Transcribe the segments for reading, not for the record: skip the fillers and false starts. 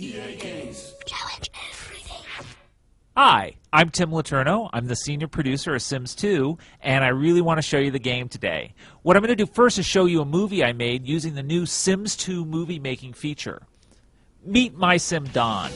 EA Games. Challenge everything. Hi, I'm Tim Letourneau. I'm the senior producer of Sims 2, and I really want to show you the game today. What I'm going to do first is show you a movie I made using the new Sims 2 movie making feature. Meet my Sim Don.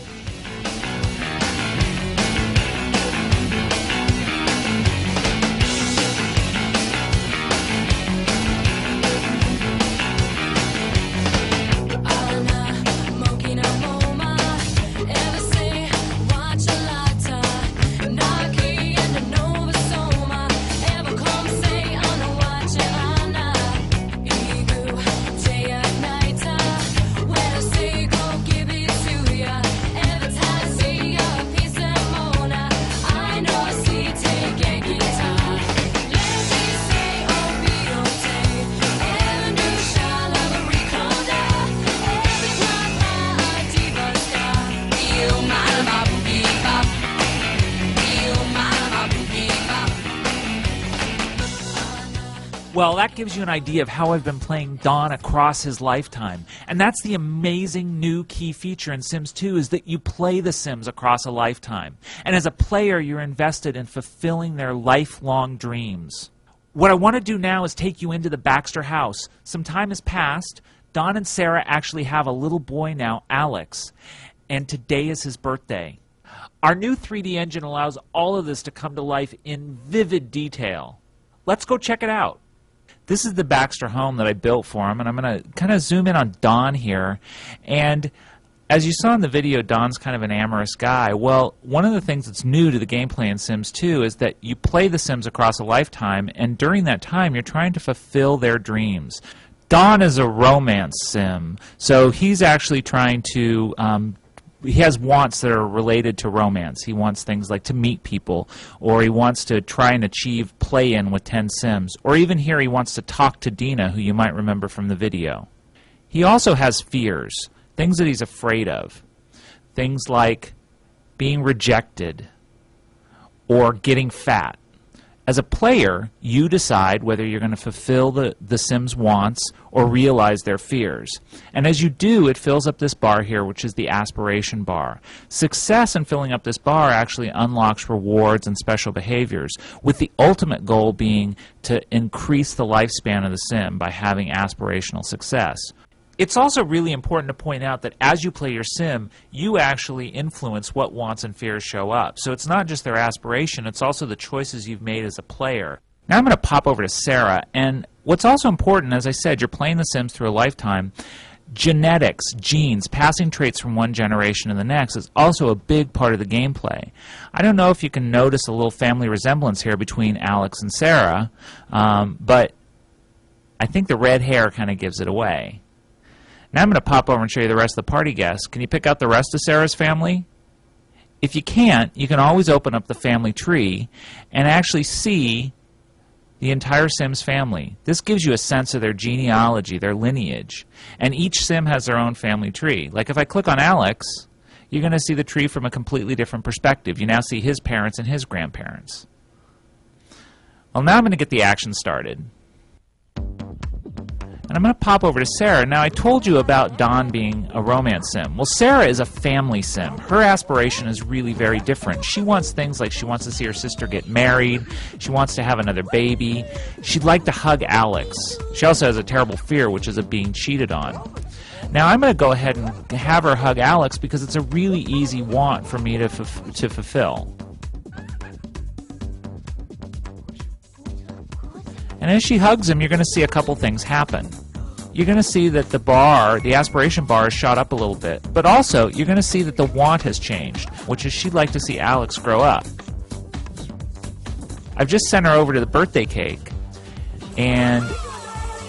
Well, that gives you an idea of how I've been playing Don across his lifetime. And that's the amazing new key feature in Sims 2 is that you play the Sims across a lifetime. And as a player, you're invested in fulfilling their lifelong dreams. What I want to do now is take you into the Baxter House. Some time has passed. Don and Sarah actually have a little boy now, Alex. And today is his birthday. Our new 3D engine allows all of this to come to life in vivid detail. Let's go check it out. This is the Baxter home that I built for him, and I'm going to kind of zoom in on Don here. And as you saw in the video, Don's kind of an amorous guy. Well, one of the things that's new to the gameplay in Sims 2 is that you play the Sims across a lifetime, and during that time, you're trying to fulfill their dreams. Don is a romance sim, so he's actually trying to he has wants that are related to romance. He wants things like to meet people, or he wants to try and achieve play-in with 10 Sims, or even here he wants to talk to Dina, who you might remember from the video. He also has fears, things that he's afraid of, things like being rejected or getting fat. As a player, you decide whether you're going to fulfill the Sims' wants or realize their fears. And as you do, it fills up this bar here, which is the Aspiration Bar. Success in filling up this bar actually unlocks rewards and special behaviors, with the ultimate goal being to increase the lifespan of the Sim by having aspirational success. It's also really important to point out that as you play your Sim, you actually influence what wants and fears show up. So it's not just their aspiration, it's also the choices you've made as a player. Now I'm going to pop over to Sarah, and what's also important, as I said, you're playing the Sims through a lifetime. Genetics, genes, passing traits from one generation to the next is also a big part of the gameplay. I don't know if you can notice a little family resemblance here between Alex and Sarah, but I think the red hair kind of gives it away. Now I'm going to pop over and show you the rest of the party guests. Can you pick out the rest of Sarah's family? If you can't, you can always open up the family tree and actually see the entire Sims family. This gives you a sense of their genealogy, their lineage. And each Sim has their own family tree. Like if I click on Alex, you're going to see the tree from a completely different perspective. You now see his parents and his grandparents. Well, now I'm going to get the action started. And I'm going to pop over to Sarah. Now, I told you about Don being a romance sim. Well, Sarah is a family sim. Her aspiration is really very different. She wants things like she wants to see her sister get married. She wants to have another baby. She'd like to hug Alex. She also has a terrible fear, which is of being cheated on. Now, I'm going to go ahead and have her hug Alex because it's a really easy want for me to fulfill. And as she hugs him, you're going to see a couple things happen. You're going to see that the bar, the aspiration bar, is shot up a little bit. But also, you're going to see that the want has changed, which is she'd like to see Alex grow up. I've just sent her over to the birthday cake, and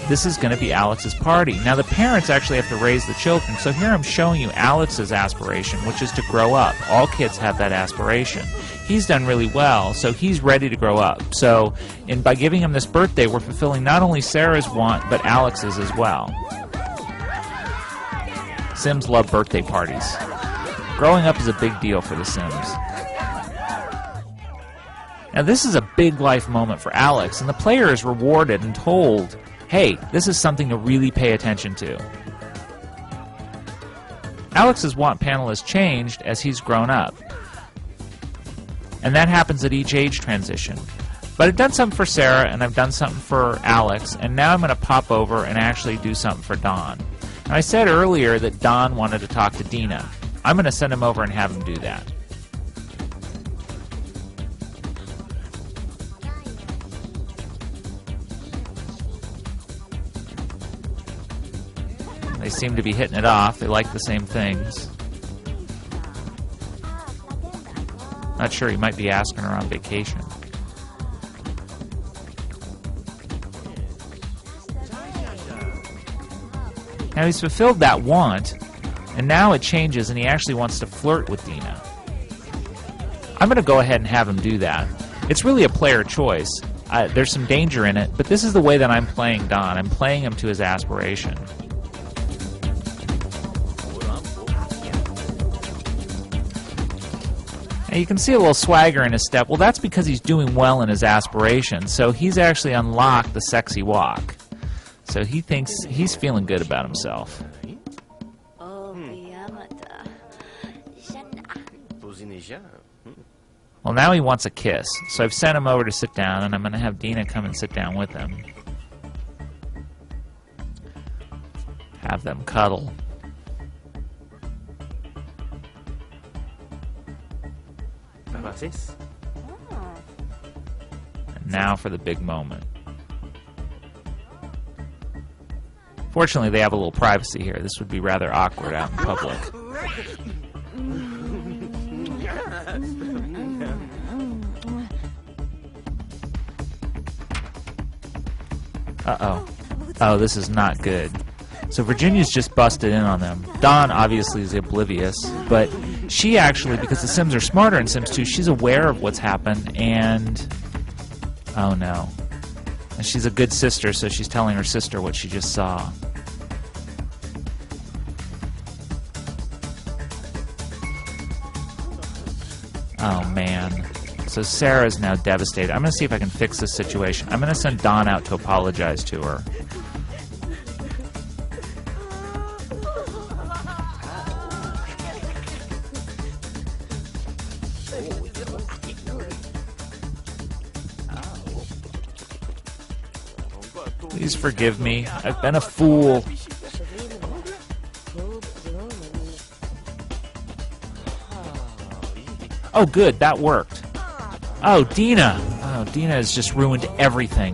this is going to be Alex's party. Now, the parents actually have to raise the children, so here I'm showing you Alex's aspiration, which is to grow up. All kids have that aspiration. He's done really well, so he's ready to grow up. So by giving him this birthday, we're fulfilling not only Sarah's want, but Alex's as well. Sims love birthday parties. Growing up is a big deal for the Sims. Now this is a big life moment for Alex, and the player is rewarded and told, hey, this is something to really pay attention to. Alex's want panel has changed as he's grown up. And that happens at each age transition. But I've done something for Sarah, and I've done something for Alex, and now I'm going to pop over and actually do something for Don. Now, I said earlier that Don wanted to talk to Dina. I'm going to send him over and have him do that. They seem to be hitting it off. They like the same things. Not sure, he might be asking her on vacation. Now he's fulfilled that want, and now it changes and he actually wants to flirt with Dina. I'm going to go ahead and have him do that. It's really a player choice. There's some danger in it, but this is the way that I'm playing Don. I'm playing him to his aspiration. And you can see a little swagger in his step. Well, that's because he's doing well in his aspiration. So he's actually unlocked the sexy walk. So he thinks he's feeling good about himself. Well, now he wants a kiss. So I've sent him over to sit down, and I'm going to have Dina come and sit down with him. Have them cuddle. And now for the big moment. Fortunately, they have a little privacy here. This would be rather awkward out in public. Uh-oh. Oh, this is not good. So Virginia's just busted in on them. Don obviously is oblivious, but she actually, because the Sims are smarter in Sims 2, she's aware of what's happened, and... oh no. And she's a good sister, so she's telling her sister what she just saw. Oh man. So Sarah's now devastated. I'm going to see if I can fix this situation. I'm going to send Don out to apologize to her. Please forgive me. I've been a fool. Oh, good. That worked. Oh, Dina. Oh, Dina has just ruined everything.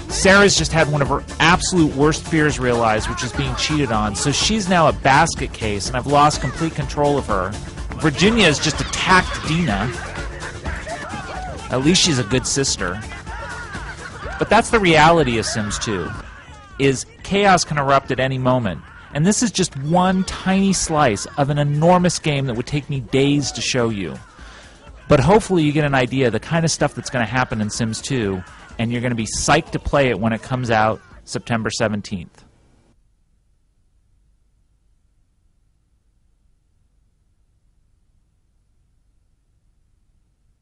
Sarah's just had one of her absolute worst fears realized, which is being cheated on. So she's now a basket case, and I've lost complete control of her. Virginia has just attacked Dina. At least she's a good sister. But that's the reality of Sims 2, is chaos can erupt at any moment. And this is just one tiny slice of an enormous game that would take me days to show you. But hopefully you get an idea of the kind of stuff that's going to happen in Sims 2, and you're going to be psyched to play it when it comes out September 17th.